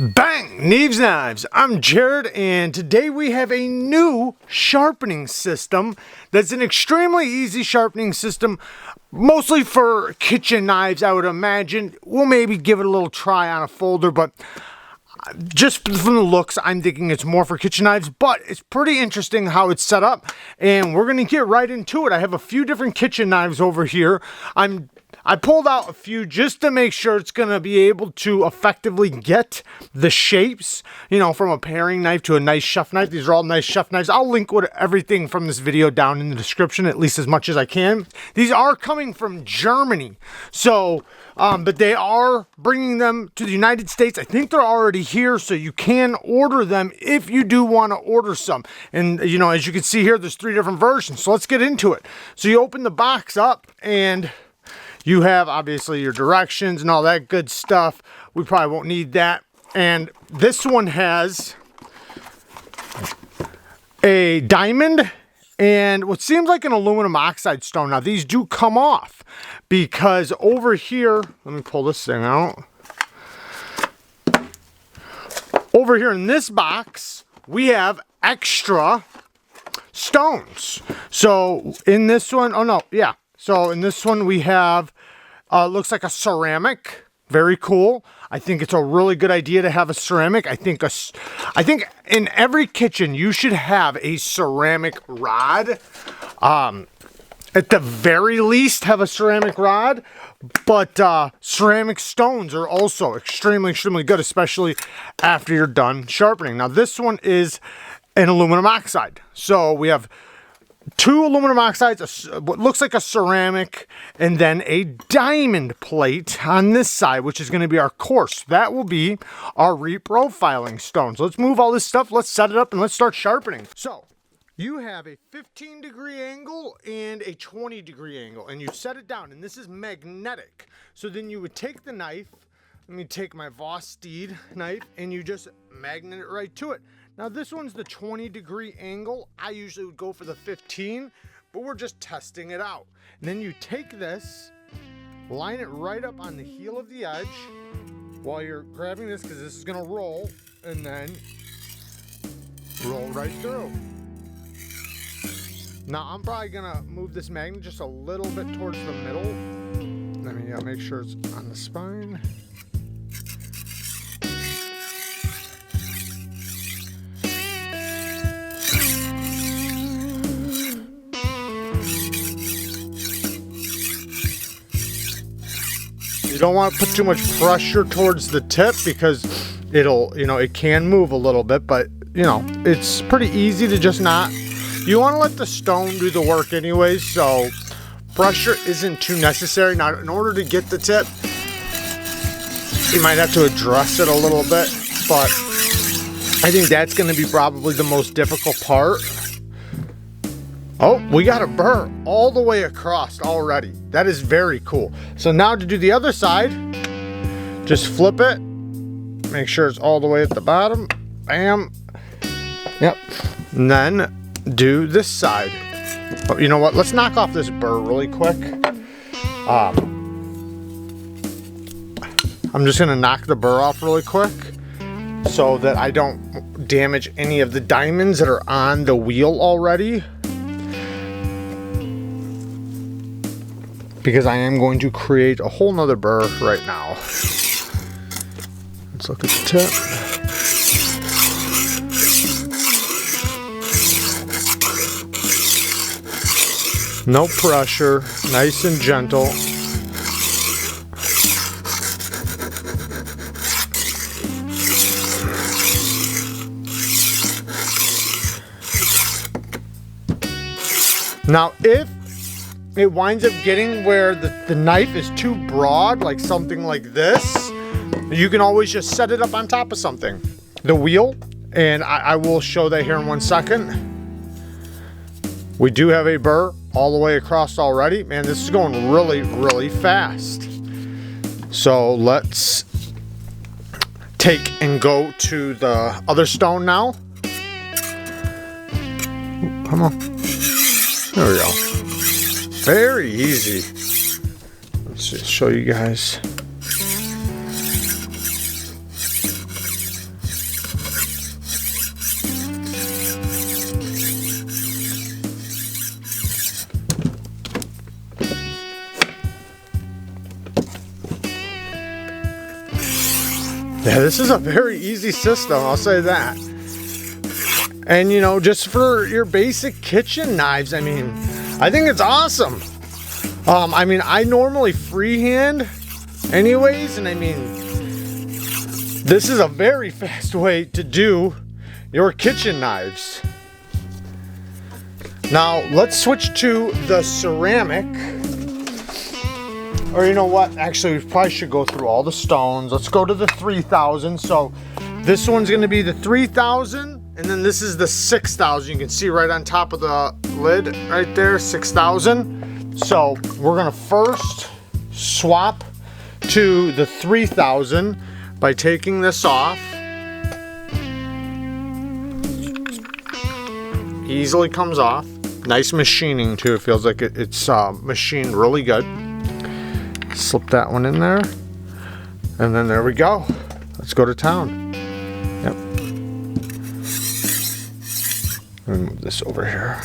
Bang! Neeves Knives. I'm Jared, and today we have a new sharpening system that's an extremely easy sharpening system, mostly for kitchen knives, I would imagine. We'll maybe give it a little try on a folder, but just from the looks, I'm thinking it's more for kitchen knives, but it's pretty interesting how it's set up, and we're going to get right into it. I have a few different kitchen knives over here. I pulled out a few just to make sure it's going to be able to effectively get the shapes, you know, from a paring knife to a nice chef knife. These are all nice chef knives. I'll link with everything from this video down in the description, at least as much as I can. These are coming from Germany, so, but they are bringing them to the United States. I think they're already here, so you can order them if you do want to order some. And, you know, as you can see here, there's 3 different versions, so let's get into it. So you open the box up, and you have obviously your directions and all that good stuff. We probably won't need that. And this one has a diamond and what seems like an aluminum oxide stone. Now these do come off because over here, let me pull this thing out. Over here in this box, we have extra stones. So in this one, oh no, yeah. So in this one we have, looks like a ceramic. Very cool. I think it's a really good idea to have a ceramic. I think in every kitchen you should have a ceramic rod. At the very least have a ceramic rod, but ceramic stones are also extremely good, especially after you're done sharpening. Now this one is an aluminum oxide. So we have 2 aluminum oxides, what looks like a ceramic, and then a diamond plate on this side, which is going to be our coarse. That will be our reprofiling stones. Let's move all this stuff. Let's set it up and let's start sharpening. So you have a 15-degree angle and a 20-degree angle, and you set it down, and this is magnetic. So then you would take the knife. Let me take my VOSTEED knife, and you just magnet it right to it. Now this one's the 20-degree angle. I usually would go for the 15, but we're just testing it out. And then you take this, line it right up on the heel of the edge while you're grabbing this, because this is gonna roll, and then roll right through. Now I'm probably gonna move this magnet just a little bit towards the middle. Let me make sure it's on the spine. You don't want to put too much pressure towards the tip because it'll, you know, it can move a little bit, but you know, it's pretty easy to just not. You want to let the stone do the work anyways, so pressure isn't too necessary. Now, in order to get the tip, you might have to address it a little bit, but I think that's going to be probably the most difficult part. Oh, we got a burr all the way across already. That is very cool. So now to do the other side, just flip it. Make sure it's all the way at the bottom. Bam. Yep. And then do this side. But you know what? Let's knock off this burr really quick. I'm just going to knock the burr off really quick so that I don't damage any of the diamonds that are on the wheel already. Because I am going to create a whole nother burr right now. Let's look at the tip. No pressure, nice and gentle. Now, if it winds up getting where the knife is too broad, like something like this, you can always just set it up on top of something. The wheel, and I will show that here in 1 second. We do have a burr all the way across already. Man, this is going really fast. So let's take and go to the other stone now. Come on. There we go. Very easy. Let's just show you guys. Yeah, this is a very easy system, I'll say that. And you know, just for your basic kitchen knives, I mean, I think it's awesome. I mean, I normally freehand anyways, and I mean, this is a very fast way to do your kitchen knives. Now, let's switch to the ceramic. Or you know what, actually we probably should go through all the stones. Let's go to the 3000. So this one's gonna be the 3000, and then this is the 6000. You can see right on top of the lid right there, 6000. So we're gonna first swap to the 3000 by taking this off. Easily comes off. Nice machining too, it feels like it's machined really good. Slip that one in there, and then there we go. Let's go to town. Yep. Let me move this over here.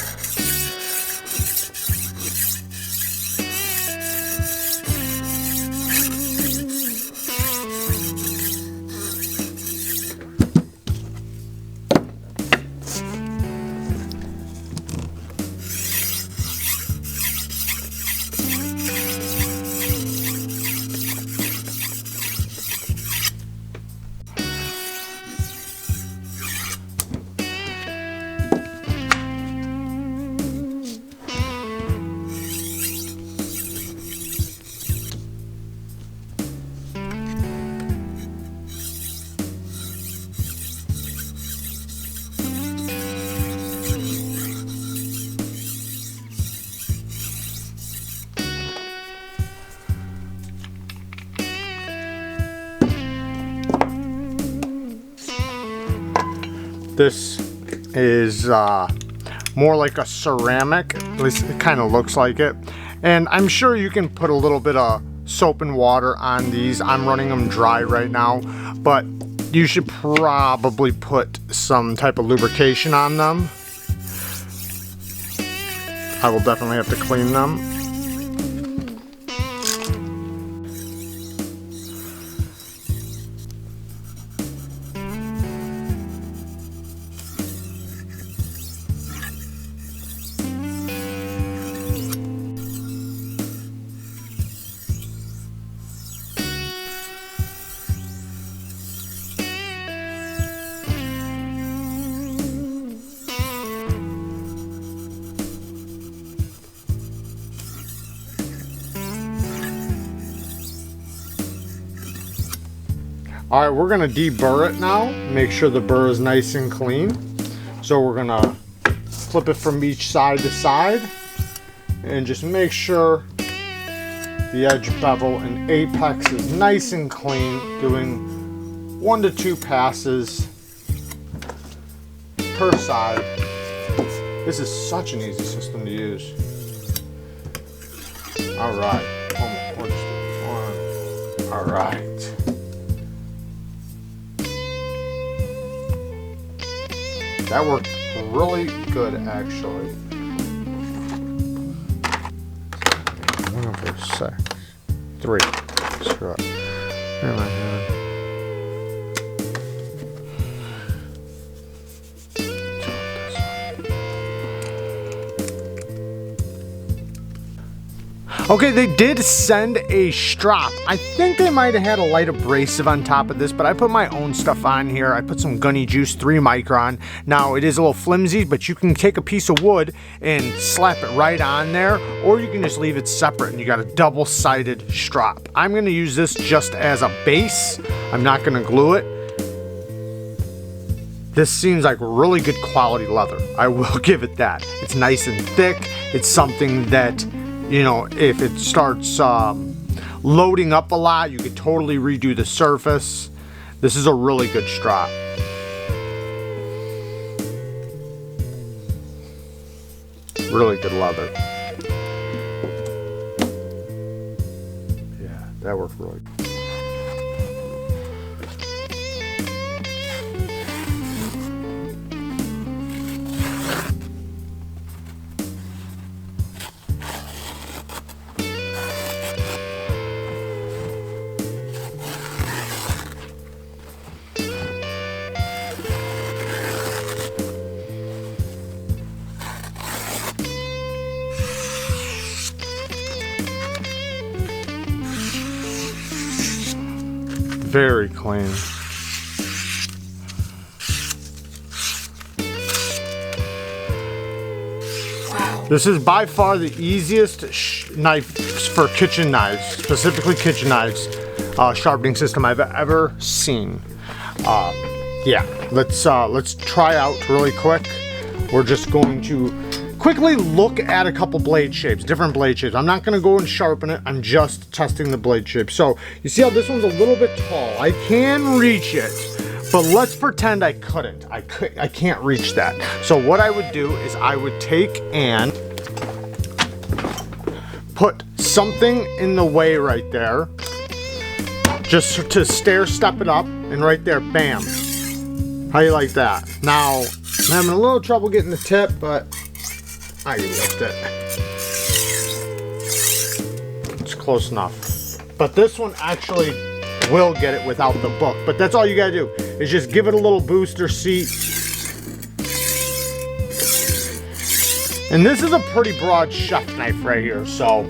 This is more like a ceramic, at least it kind of looks like it. And I'm sure you can put a little bit of soap and water on these. I'm running them dry right now, but you should probably put some type of lubrication on them. I will definitely have to clean them. All right, we're gonna deburr it now. Make sure the burr is nice and clean. So we're gonna flip it from each side to side and just make sure the edge bevel and apex is nice and clean, doing 1 to 2 passes per side. This is such an easy system to use. All right, one. All right. That worked really good, actually. 1 over 6, 3. Screw up. Where am I going? Okay, they did send a strop. I think they might have had a light abrasive on top of this, but I put my own stuff on here. I put some GUNNY juice, 3 micron. Now, it is a little flimsy, but you can take a piece of wood and slap it right on there, or you can just leave it separate and you got a double-sided strop. I'm gonna use this just as a base. I'm not gonna glue it. This seems like really good quality leather. I will give it that. It's nice and thick. It's something that, you know, if it starts loading up a lot, you could totally redo the surface. This is a really good strop. Really good leather. Yeah, that worked really good. very clean. This is by far the easiest knife for kitchen knives, specifically kitchen knives, sharpening system I've ever seen. Yeah, let's try out really quick. We're just going to quickly look at a couple blade shapes, different blade shapes. I'm not gonna go and sharpen it, I'm just testing the blade shape. So you see how this one's a little bit tall. I can reach it, but let's pretend I couldn't. I can't reach that. So what I would do is I would take and put something in the way right there, just to stair step it up, and right there, bam. How you like that? Now, I'm having a little trouble getting the tip, but I can lift it. It's close enough. But this one actually will get it without the book. But that's all you gotta do, is just give it a little booster seat. And this is a pretty broad chef knife right here. So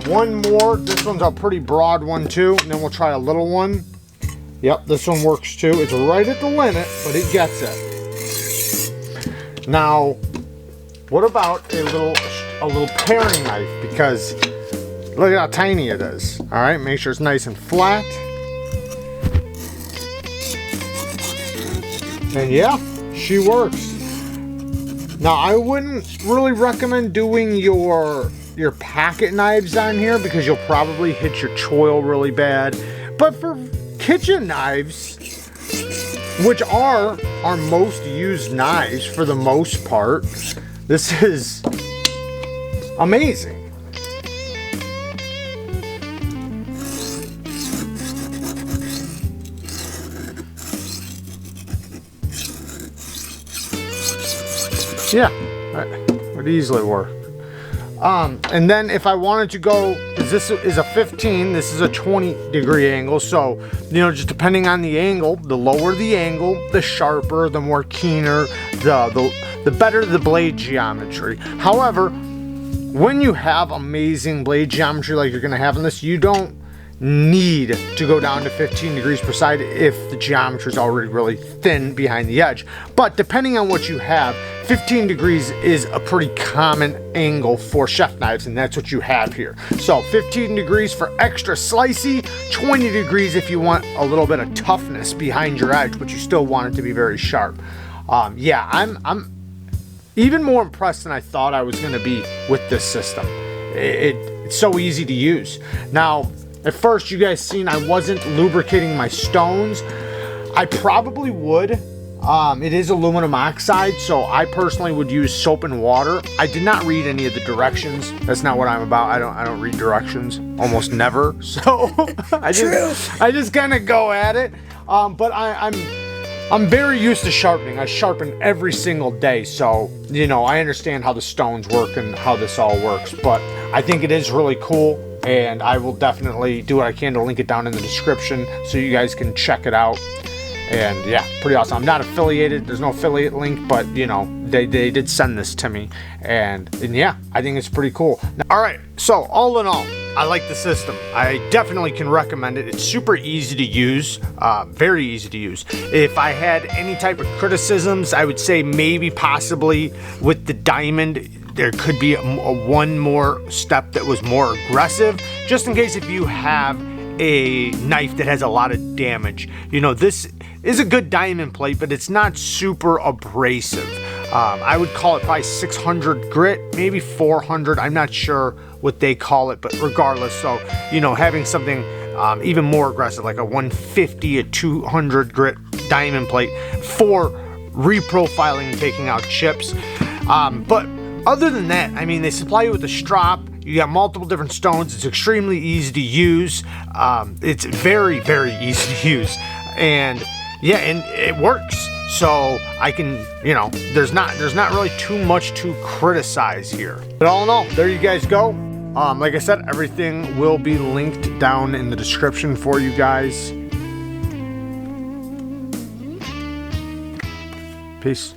one more, this one's a pretty broad one too. And then we'll try a little one. Yep, this one works too. It's right at the limit, but it gets it. Now, what about a little paring knife? Because look at how tiny it is. All right, make sure it's nice and flat. And yeah, she works. Now, I wouldn't really recommend doing your packet knives on here because you'll probably hit your choil really bad. But for kitchen knives, which are our most used knives for the most part, this is amazing. Yeah, it would easily work. And then if I wanted to go, because this is a 15, this is a 20-degree angle, so, you know, just depending on the angle, the lower the angle, the sharper, the more keener, the better the blade geometry. However, when you have amazing blade geometry like you're going to have in this, you don't need to go down to 15 degrees per side if the geometry is already really thin behind the edge. But depending on what you have, 15 degrees is a pretty common angle for chef knives, and that's what you have here. So 15 degrees for extra slicey, 20 degrees if you want a little bit of toughness behind your edge, but you still want it to be very sharp. Yeah, I'm even more impressed than I thought I was going to be with this system. It's so easy to use. Now, at first, you guys seen I wasn't lubricating my stones. I probably would. It is aluminum oxide, so I personally would use soap and water. I did not read any of the directions. That's not what I'm about. I don't read directions almost never. So I just kind of go at it. But I'm very used to sharpening. I sharpen every single day, so you know I understand how the stones work and how this all works. But I think it is really cool, and I will definitely do what I can to link it down in the description so you guys can check it out. And yeah, pretty awesome. I'm not affiliated. There's no affiliate link, but you know, they did send this to me. And yeah, I think it's pretty cool. Now, all right, so all in all, I like the system. I definitely can recommend it. It's super easy to use, very easy to use. If I had any type of criticisms, I would say maybe possibly with the diamond, there could be one more step that was more aggressive, just in case if you have a knife that has a lot of damage. You know, this is a good diamond plate, but it's not super abrasive. I would call it probably 600 grit, maybe 400. I'm not sure what they call it, but regardless, so, you know, having something even more aggressive, like a 150, a 200 grit diamond plate for reprofiling and taking out chips. But other than that, I mean, they supply you with a strop. You got multiple different stones. It's extremely easy to use. It's very, very easy to use. And yeah, and it works. So I can, you know, there's not really too much to criticize here. But all in all, there you guys go. Like I said, everything will be linked down in the description for you guys. Peace.